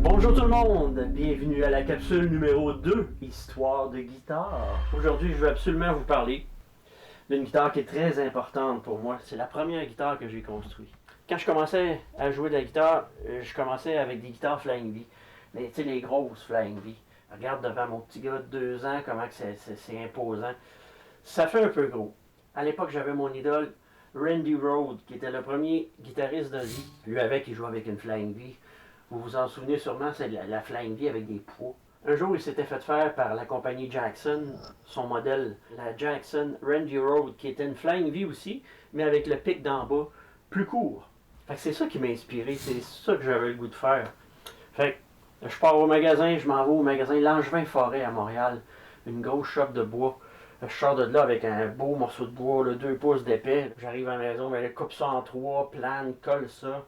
Bonjour tout le monde, bienvenue à la capsule numéro 2, Histoire de guitare. Aujourd'hui, je veux absolument vous parler d'une guitare qui est très importante pour moi. C'est la première guitare que j'ai construite. Quand je commençais à jouer de la guitare, je commençais avec des guitares Flying V. Mais tu sais, les grosses Flying V. Regarde devant mon petit gars de 2 ans comment c'est imposant. Ça fait un peu gros. À l'époque, j'avais mon idole Randy Rhoads, qui était le premier guitariste d'Ozzy. Lui avec, il jouait avec une Flying V. Vous vous en souvenez sûrement, c'est la Flying V avec des poids. Un jour, il s'était fait faire par la compagnie Jackson, son modèle, la Jackson Randy Rhoads, qui était une Flying V aussi, mais avec le pic d'en bas plus court. Fait que c'est ça qui m'a inspiré, c'est ça que j'avais le goût de faire. Fait que je pars au magasin, je m'en vais au magasin Langevin Forêt à Montréal, une grosse shop de bois. Je sors de là avec un beau morceau de bois, 2 pouces d'épais. J'arrive à la maison, je coupe ça en 3, plane, colle ça.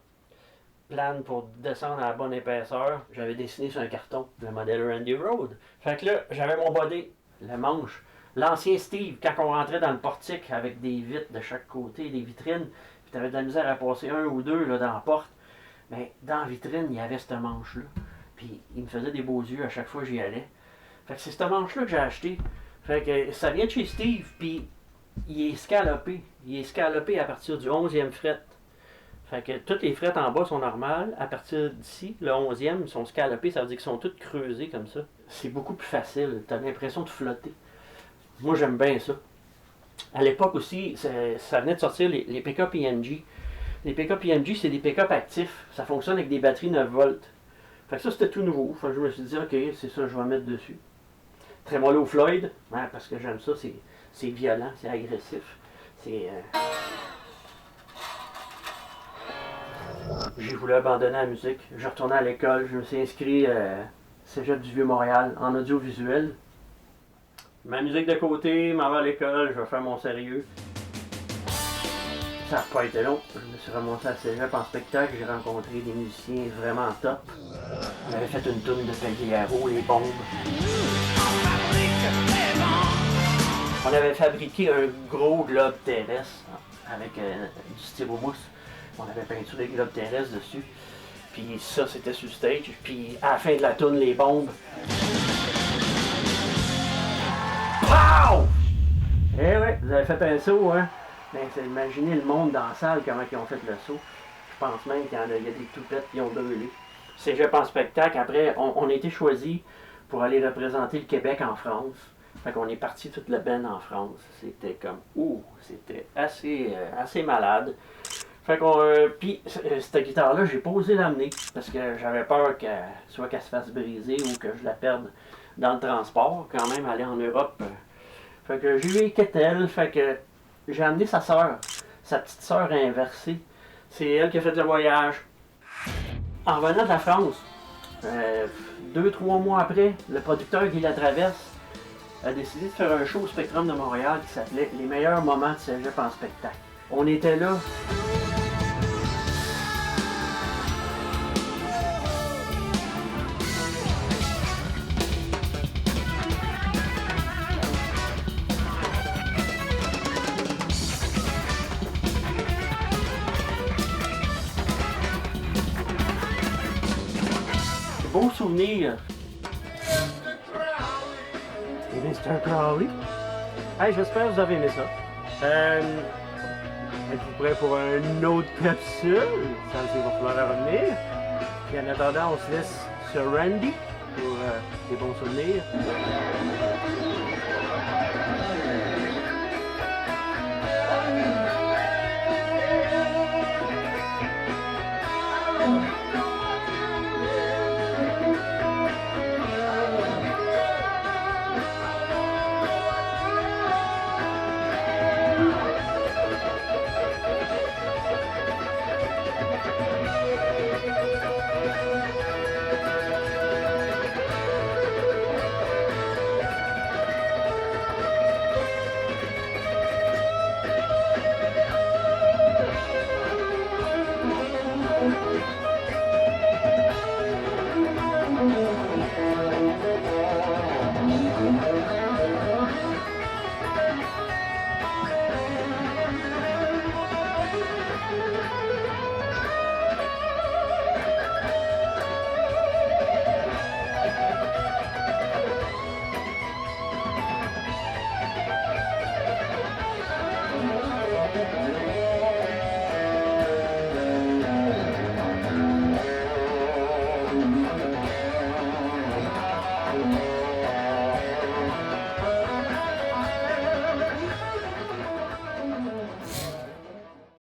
Plane pour descendre à la bonne épaisseur. J'avais dessiné sur un carton le modèle Randy Rhoads. Fait que là, j'avais mon body, le manche. L'ancien Steve, quand on rentrait dans le portique avec des vitres de chaque côté, des vitrines, puis t'avais de la misère à passer un ou deux là, dans la porte, mais dans la vitrine, il y avait ce manche-là. Puis il me faisait des beaux yeux à chaque fois que j'y allais. Fait que c'est ce manche-là que j'ai acheté. Fait que ça vient de chez Steve, puis il est scalopé. Il est scalopé à partir du 11e fret. Fait que toutes les frettes en bas sont normales. À partir d'ici, le 11e, ils sont scalopés, ça veut dire qu'ils sont toutes creusées comme ça. C'est beaucoup plus facile, tu as l'impression de flotter. Moi, j'aime bien ça. À l'époque aussi, ça venait de sortir les pick-up EMG. Les pick-up EMG, c'est des pick-up actifs. Ça fonctionne avec des batteries 9 volts. Fait que ça, c'était tout nouveau. Fait que je me suis dit, OK, c'est ça, je vais mettre dessus. Tremolo Floyd, parce que j'aime ça, c'est violent, c'est agressif. J'ai voulu abandonner la musique. Je retournais à l'école. Je me suis inscrit Cégep du Vieux-Montréal en audiovisuel. Ma musique de côté, m'en vais à l'école, je vais faire mon sérieux. Ça n'a pas été long. Je me suis remonté à Cégep en spectacle. J'ai rencontré des musiciens vraiment top. On avait fait une toune de Pagliaro, les bombes. On avait fabriqué un gros globe terrestre avec du styromousse. On avait peinturé le globe terrestre dessus. Puis ça, c'était sur le stage. Puis à la fin de la toune, les bombes. Pow! Eh ouais, vous avez fait un saut, hein? Ben, imaginez le monde dans la salle, comment ils ont fait le saut. Je pense même qu'il y a des toupettes qui ont brûlé. Cégep en spectacle. Après, on a été choisis pour aller représenter le Québec en France. Fait qu'on est parti toute la band en France. C'était comme, c'était assez malade. Fait qu'on, puis cette guitare-là, j'ai pas osé l'amener parce que j'avais peur qu'elle se fasse briser ou que je la perde dans le transport, quand même aller en Europe. Fait que j'ai eu Kettel, fait que j'ai amené sa sœur, sa petite sœur inversée. C'est elle qui a fait le voyage. En revenant de la France, 2-3 mois après, le producteur Guy Latraverse a décidé de faire un show au Spectrum de Montréal qui s'appelait Les meilleurs moments de Cégep en spectacle. On était là. Beau souvenir. Et Mr. Crowley. Hey, j'espère que vous avez aimé ça. Êtes-vous prêts pour une autre capsule? Ça va falloir revenir. Et en attendant, on se laisse sur Randy pour des bons souvenirs.